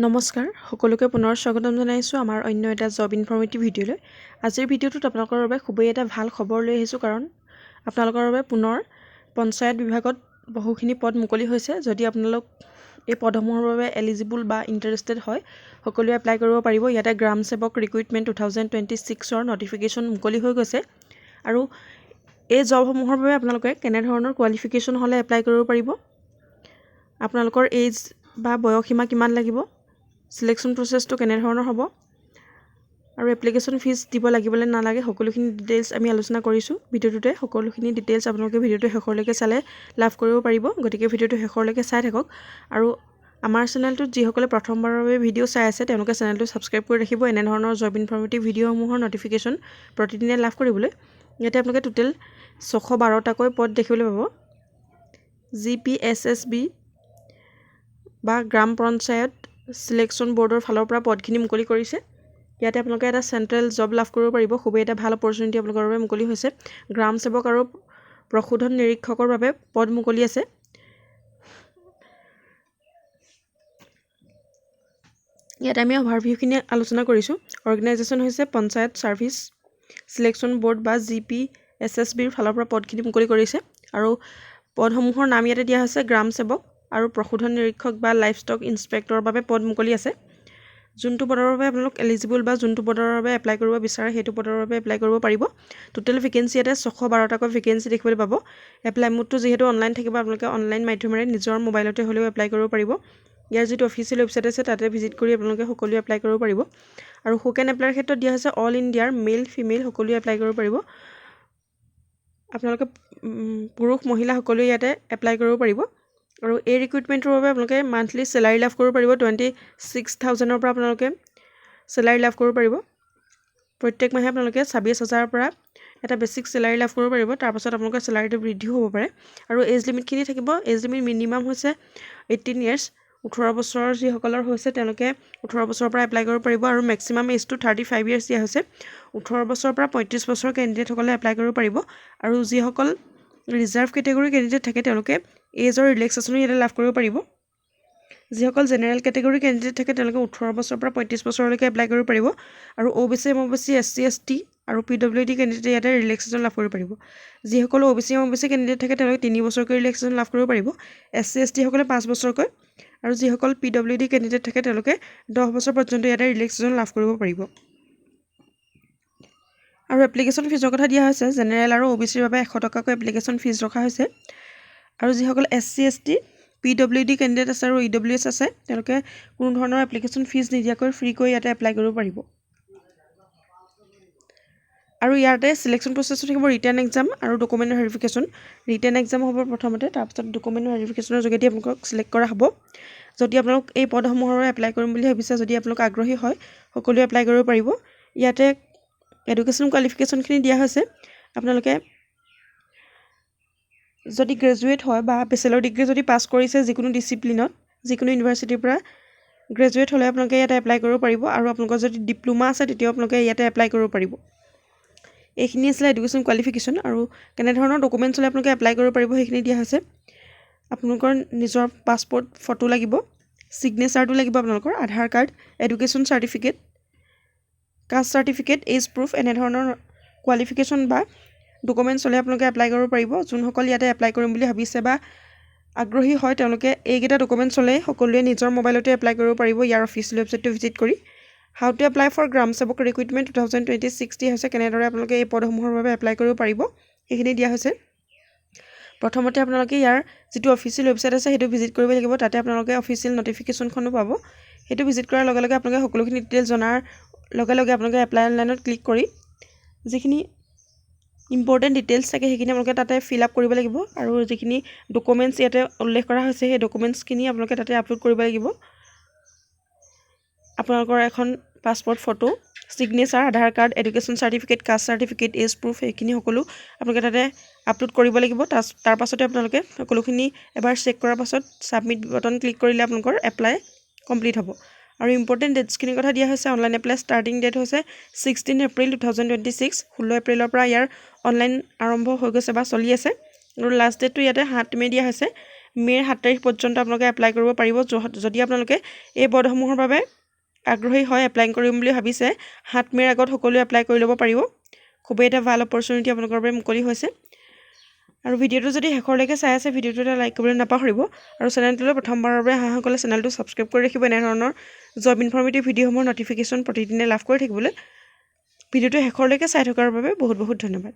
নমস্কাৰ সকলোকে পুনৰ স্বাগতম জনাইছোঁ আমাৰ অন্য এটা জব ইনফৰ্মেটিভ ভিডিঅ'লৈ। আজিৰ ভিডিঅ'টোত আপোনালোকৰ বাবে খুবেই এটা ভাল খবৰ লৈ আহিছোঁ, কাৰণ আপোনালোকৰ বাবে পুনৰ পঞ্চায়ত বিভাগত বহুখিনি পদ মুকলি হৈছে। যদি আপোনালোক এই পদসমূহৰ বাবে এলিজিবল বা ইণ্টাৰেষ্টেড হয়, সকলোৱে এপ্লাই কৰিব পাৰিব। ইয়াতে গ্ৰাম সেৱক ৰিক্ৰুইটমেণ্ট 2026ৰ নটিফিকেশ্যন মুকলি হৈ গৈছে, আৰু এই জবসমূহৰ বাবে আপোনালোকে কেনেধৰণৰ কোৱালিফিকেশ্যন হ'লে এপ্লাই কৰিব পাৰিব, আপোনালোকৰ এজ বা বয়সসীমা কিমান লাগিব, চিলেকশ্যন প্ৰচেছটো কেনেধৰণৰ হ'ব, আৰু এপ্লিকেশ্যন ফিজ দিব লাগিবলৈ নালাগে, সকলোখিনি ডিটেইলছ আমি আলোচনা কৰিছোঁ ভিডিঅ'টোতে। সকলোখিনি ডিটেইলছ আপোনালোকে ভিডিঅ'টো শেষলৈকে চালে লাভ কৰিব পাৰিব। গতিকে ভিডিঅ'টো শেষলৈকে চাই থাকক, আৰু আমাৰ চেনেলটোত যিসকলে প্ৰথমবাৰৰ বাবে ভিডিঅ' চাই আছে তেওঁলোকে চেনেলটো ছাবস্ক্ৰাইব কৰি ৰাখিব এনেধৰণৰ জব ইনফৰ্মেটিভ ভিডিঅ'সমূহৰ নটিফিকেশ্যন প্ৰতিদিনে লাভ কৰিবলৈ। ইয়াতে আপোনালোকে টোটেল 612টাকৈ পদ দেখিবলৈ পাব। GPSSB বা গ্ৰাম পঞ্চায়ত চিলেকশ্যন বৰ্ডৰ ফালৰ পৰা পদখিনি মুকলি কৰিছে। ইয়াতে আপোনালোকে এটা চেণ্ট্ৰেল জব লাভ কৰিব পাৰিব। খুবেই এটা ভাল অপৰচুনিটি আপোনালোকৰ বাবে মুকলি হৈছে। গ্ৰাম সেৱক আৰু প্ৰশোধন নিৰীক্ষকৰ বাবে পদ মুকলি আছে। ইয়াতে আমি অভাৰভিউখিনি আলোচনা কৰিছোঁ। অৰ্গেনাইজেশ্যন হৈছে পঞ্চায়ত ছাৰ্ভিচ চিলেকশ্যন বৰ্ড বা GPSSBৰ ফালৰ পৰা পদখিনি মুকলি কৰিছে, আৰু পদসমূহৰ নাম ইয়াতে দিয়া হৈছে গ্ৰাম সেৱক আৰু প্ৰশোধন নিৰীক্ষক বা লাইফ ষ্টক ইনস্পেক্টৰৰ বাবে পদ মুকলি আছে। যোনটো পদৰ বাবে আপোনালোক এলিজিবল বা যোনটো পদৰ বাবে এপ্লাই কৰিব বিচাৰে সেইটো পদৰ বাবে এপ্লাই কৰিব পাৰিব। টোটেল ভেকেঞ্চি ইয়াতে 612টাকৈ ভেকেঞ্চি দেখিবলৈ পাব। এপ্লাই মোডটো যিহেতু অনলাইন থাকিব, আপোনালোকে অনলাইন মাধ্যমেৰে নিজৰ মোবাইলতে হ'লেও এপ্লাই কৰিব পাৰিব। ইয়াৰ যিটো অফিচিয়েল ৱেবছাইট আছে তাতে ভিজিট কৰি আপোনালোকে সকলোৱে এপ্লাই কৰিব পাৰিব। আৰু হু কেন এপ্লাইৰ ক্ষেত্ৰত দিয়া হৈছে অল ইণ্ডিয়াৰ মেল ফিমেল সকলোৱে এপ্লাই কৰিব পাৰিব। আপোনালোকে পুৰুষ মহিলা সকলোৱে ইয়াতে এপ্লাই কৰিব পাৰিব। আৰু এই ৰিক্ৰুইটমেণ্টৰ বাবে আপোনালোকে মান্থলি চেলাৰী লাভ কৰিব পাৰিব। 26,000ৰ পৰা আপোনালোকে চেলাৰী লাভ কৰিব পাৰিব। প্ৰত্যেক মাহে আপোনালোকে 26,000ৰ পৰা এটা বেছিক চেলাৰী লাভ কৰিব পাৰিব। তাৰপাছত আপোনালোকৰ চেলাৰীটো বৃদ্ধিও হ'ব পাৰে। আৰু এজ লিমিটখিনি থাকিব। এজ লিমিট মিনিমাম হৈছে 18 ইয়াৰ্ছ। 18 বছৰৰ যিসকলৰ হৈছে তেওঁলোকে 18 বছৰৰ পৰা এপ্লাই কৰিব পাৰিব, আৰু মেক্সিমাম এজটো 35 ইয়াৰ্ছ দিয়া হৈছে। 18 বছৰৰ পৰা 35 বছৰৰ কেণ্ডিডেটসকলে এপ্লাই কৰিব পাৰিব। আৰু যিসকল ৰিজাৰ্ভ কেটেগৰী কেণ্ডিডেট থাকে তেওঁলোকে এজৰ ৰিলেক্সেশ্যনো ইয়াতে লাভ কৰিব পাৰিব। যিসকল জেনেৰেল কেটেগৰী কেণ্ডিডেট থাকে তেওঁলোকে 18 বছৰৰ পৰা 35 বছৰলৈকে এপ্লাই কৰিব পাৰিব। আৰু OBC, MOBC, SC, ST আৰু PWD কেণ্ডিডেটে ইয়াতে ৰিলেক্সেশ্যন লাভ কৰিব পাৰিব। যিসকল OBC, MOBC কেণ্ডিডেট থাকে তেওঁলোকে 3 বছৰকৈ ৰিলেক্সেশ্যন লাভ কৰিব পাৰিব। SC, ST সকলে 5 বছৰকৈ, আৰু যিসকল PWD কেণ্ডিডেট থাকে তেওঁলোকে 10 বছৰ পৰ্যন্ত ইয়াতে ৰিলেক্সেশ্যন লাভ কৰিব পাৰিব। আৰু এপ্লিকেশ্যন ফিজৰ কথা দিয়া হৈছে। জেনেৰেল আৰু OBCৰ বাবে 100 টকাকৈ এপ্লিকেশ্যন ফিজ ৰখা হৈছে। আৰু যিসকল SC, ST, PWD কেণ্ডিডেট আছে আৰু EWS আছে তেওঁলোকে কোনো ধৰণৰ এপ্লিকেশ্যন ফিজ নিদিয়াকৈ ফ্ৰীকৈ ইয়াতে এপ্লাই কৰিব পাৰিব। আৰু ইয়াতে চিলেকশ্যন প্ৰচেছটো থাকিব ৰিটেন এক্সাম আৰু ডকুমেণ্ট ভেৰিফিকেশ্যন। ৰিটেন এক্সাম হ'ব প্ৰথমতে, তাৰপিছত ডকুমেণ্ট ভেৰিফিকেশ্যনৰ যোগেদি আপোনালোকক চিলেক্ট কৰা হ'ব। যদি আপোনালোক এই পদসমূহৰ এপ্লাই কৰিম বুলি ভাবিছে, যদি আপোনালোক আগ্ৰহী হয়, সকলোৱে এপ্লাই কৰিব পাৰিব। ইয়াতে এডুকেশ্যন কোৱালিফিকেশ্যনখিনি দিয়া হৈছে। আপোনালোকে যদি গ্ৰেজুৱেট হয় বা বেচেলৰ ডিগ্ৰী যদি পাছ কৰিছে যিকোনো ডিচিপ্লিনত, যিকোনো ইউনিভাৰ্চিটিৰ পৰা গ্ৰেজুৱেট হ'লে আপোনালোকে ইয়াতে এপ্লাই কৰিব পাৰিব। আৰু আপোনালোকৰ যদি ডিপ্ল'মা আছে তেতিয়াও আপোনালোকে ইয়াতে এপ্লাই কৰিব পাৰিব। এইখিনি আছিলে এডুকেশ্যন কোৱালিফিকেশ্যন। আৰু কেনেধৰণৰ ডকুমেণ্টছ হ'লে আপোনালোকে এপ্লাই কৰিব পাৰিব সেইখিনি দিয়া হৈছে। আপোনালোকৰ নিজৰ পাছপৰ্ট ফটো লাগিব, ছিগনেচাৰটো লাগিব, আপোনালোকৰ Aadhaar card, education certificate, caste certificate, age proof, এনেধৰণৰ কোৱালিফিকেশ্যন বা ডকুমেণ্টছ হ'লে আপোনালোকে এপ্লাই কৰিব পাৰিব। যোনসকল ইয়াতে এপ্লাই কৰিম বুলি ভাবিছে বা আগ্ৰহী হয় তেওঁলোকে এইকেইটা ডকুমেণ্টছ হ'লে সকলোৱে নিজৰ মোবাইলতে এপ্লাই কৰিব পাৰিব। ইয়াৰ অফিচিয়েল ৱেবছাইটটো ভিজিট কৰি। হাউ টু এপ্লাই ফৰ গ্ৰাম সেৱক ৰিক্ৰুইটমেণ্ট 2026 হৈছে, কেনেদৰে আপোনালোকে এই পদসমূহৰ বাবে এপ্লাই কৰিব পাৰিব সেইখিনি দিয়া হৈছে। প্ৰথমতে আপোনালোকে ইয়াৰ যিটো অফিচিয়েল ৱেবছাইট আছে সেইটো ভিজিট কৰিব লাগিব। তাতে আপোনালোকে অফিচিয়েল নটিফিকেশ্যনখনো পাব। সেইটো ভিজিট কৰাৰ লগে লগে আপোনালোকে সকলোখিনি ডিটেইলছ জনাৰ লগে লগে আপোনালোকে এপ্লাই অনলাইনত ক্লিক কৰি যিখিনি ইম্পৰ্টেণ্ট ডিটেইলছ থাকে সেইখিনি আপোনালোকে তাতে ফিল আপ কৰিব লাগিব। আৰু যিখিনি ডকুমেণ্টছ ইয়াতে উল্লেখ কৰা হৈছে সেই ডকুমেণ্টছখিনি আপোনালোকে তাতে আপলোড কৰিব লাগিব। আপোনালোকৰ এখন passport photo, signature, Aadhaar card, education certificate, caste certificate, age proof এইখিনি সকলো আপোনালোকে তাতে আপলোড কৰিব লাগিব। তাৰ পাছতে আপোনালোকে সকলোখিনি এবাৰ চেক কৰাৰ পাছত ছাবমিট বাটন ক্লিক কৰিলে আপোনালোকৰ এপ্লাই কমপ্লিট হ'ব। আৰু ইম্পৰ্টেণ্ট ডেটছখিনিৰ কথা দিয়া হৈছে। অনলাইন এপ্লাই ষ্টাৰ্টিং ডেট হৈছে 16 এপ্ৰিল 2026। 16 এপ্ৰিলৰ পৰা ইয়াৰ অনলাইন আৰম্ভ হৈ গৈছে বা চলি আছে। আৰু লাষ্ট ডেটটো ইয়াতে 7 মে' দিয়া হৈছে। মে'ৰ 7 তাৰিখ পৰ্যন্ত আপোনালোকে এপ্লাই কৰিব পাৰিব যদি আপোনালোকে এই পদসমূহৰ বাবে আগ্ৰহী হয় এপ্লাই কৰিম বুলি ভাবিছে 7 মে'ৰ আগত সকলোৱে এপ্লাই কৰি ল'ব পাৰিব খুবেই এটা ভাল অপৰচুনিটি আপোনালোকৰ বাবে মুকলি হৈছে আৰু ভিডিঅ'টো যদি শেষলৈকে চাই আছে ভিডিঅ'টো এটা লাইক কৰিবলৈ নাপাহৰিব আৰু চেনেলটোলৈ প্ৰথমবাৰৰ বাবে অহাসকলে চেনেলটো ছাবস্ক্ৰাইব কৰি ৰাখিব এনেধৰণৰ জব ইনফৰ্মেটিভ ভিডিঅ'সমূহৰ ন'টিফিকেশ্যন প্ৰতিদিনে লাভ কৰি থাকিবলৈ ভিডিঅ'টো শেষলৈকে চাই থকাৰ বাবে বহুত বহুত ধন্যবাদ